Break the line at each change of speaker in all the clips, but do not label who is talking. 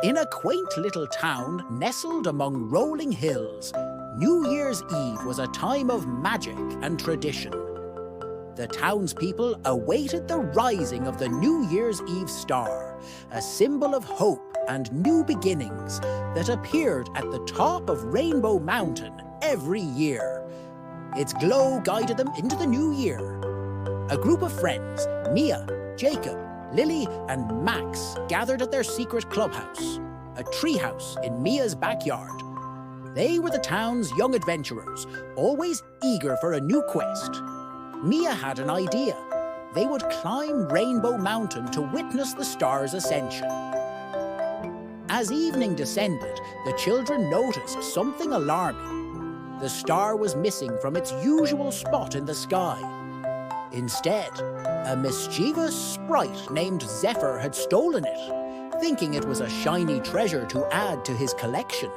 In a quaint little town nestled among rolling hills, New Year's Eve was a time of magic and tradition. The townspeople awaited the rising of the New Year's Eve star, a symbol of hope and new beginnings that appeared at the top of Rainbow Mountain every year. Its glow guided them into the new year. A group of friends, Mia, Jacob, Lily, and Max, gathered at their secret clubhouse, a treehouse in Mia's backyard. They were the town's young adventurers, always eager for a new quest. Mia had an idea. They would climb Rainbow Mountain to witness the star's ascension. As evening descended, the children noticed something alarming. The star was missing from its usual spot in the sky. Instead, a mischievous sprite named Zephyr had stolen it, thinking it was a shiny treasure to add to his collection.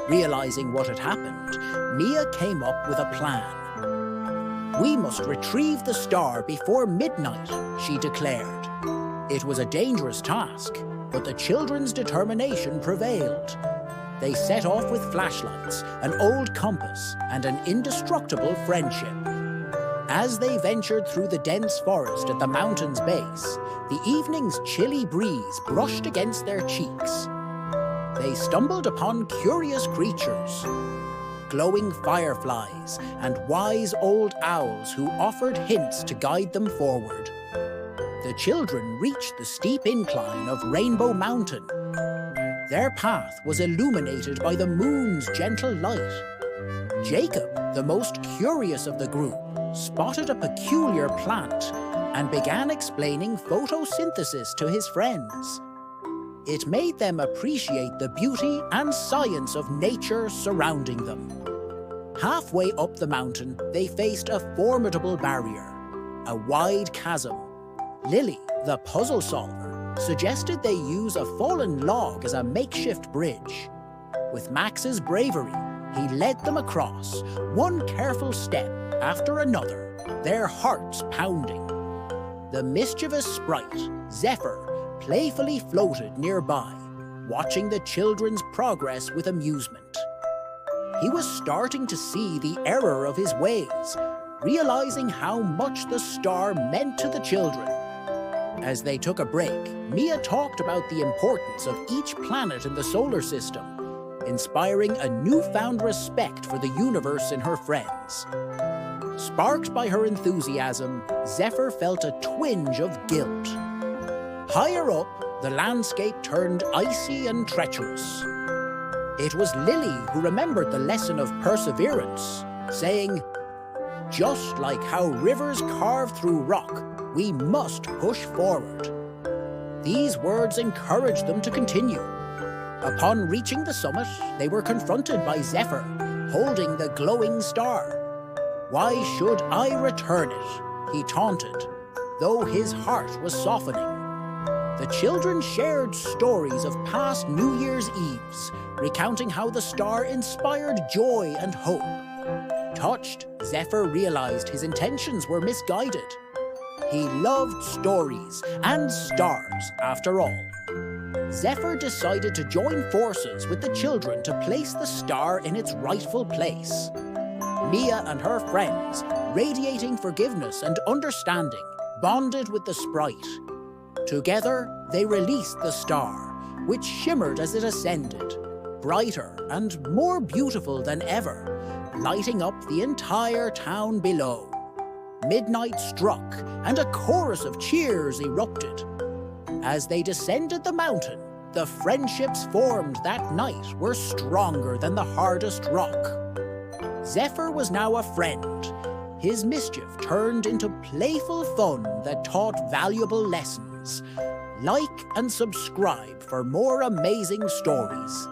Realizing what had happened, Mia came up with a plan. "We must retrieve the star before midnight," she declared. It was a dangerous task, but the children's determination prevailed. They set off with flashlights, an old compass, and an indestructible friendship. As they ventured through the dense forest at the mountain's base, the evening's chilly breeze brushed against their cheeks. They stumbled upon curious creatures, glowing fireflies and wise old owls who offered hints to guide them forward. The children reached the steep incline of Rainbow Mountain. Their path was illuminated by the moon's gentle light. Jacob, the most curious of the group, spotted a peculiar plant and began explaining photosynthesis to his friends. It made them appreciate the beauty and science of nature surrounding them. Halfway up the mountain, they faced a formidable barrier, a wide chasm. Lily, the puzzle solver, suggested they use a fallen log as a makeshift bridge. With Max's bravery, he led them across, one careful step after another, their hearts pounding. The mischievous sprite, Zephyr, playfully floated nearby, watching the children's progress with amusement. He was starting to see the error of his ways, realizing how much the star meant to the children. As they took a break, Mia talked about the importance of each planet in the solar system, inspiring a newfound respect for the universe in her friends. Sparked by her enthusiasm, Zephyr felt a twinge of guilt. Higher up, the landscape turned icy and treacherous. It was Lily who remembered the lesson of perseverance, saying, "Just like how rivers carve through rock, we must push forward." These words encouraged them to continue. Upon reaching the summit, they were confronted by Zephyr, holding the glowing star. "Why should I return it?" he taunted, though his heart was softening. The children shared stories of past New Year's Eves, recounting how the star inspired joy and hope. Touched, Zephyr realized his intentions were misguided. He loved stories and stars, after all. Zephyr decided to join forces with the children to place the star in its rightful place. Mia and her friends, radiating forgiveness and understanding, bonded with the sprite. Together, they released the star, which shimmered as it ascended, brighter and more beautiful than ever, lighting up the entire town below. Midnight struck, and a chorus of cheers erupted. As they descended the mountain, the friendships formed that night were stronger than the hardest rock. Zephyr was now a friend. His mischief turned into playful fun that taught valuable lessons. Like and subscribe for more amazing stories.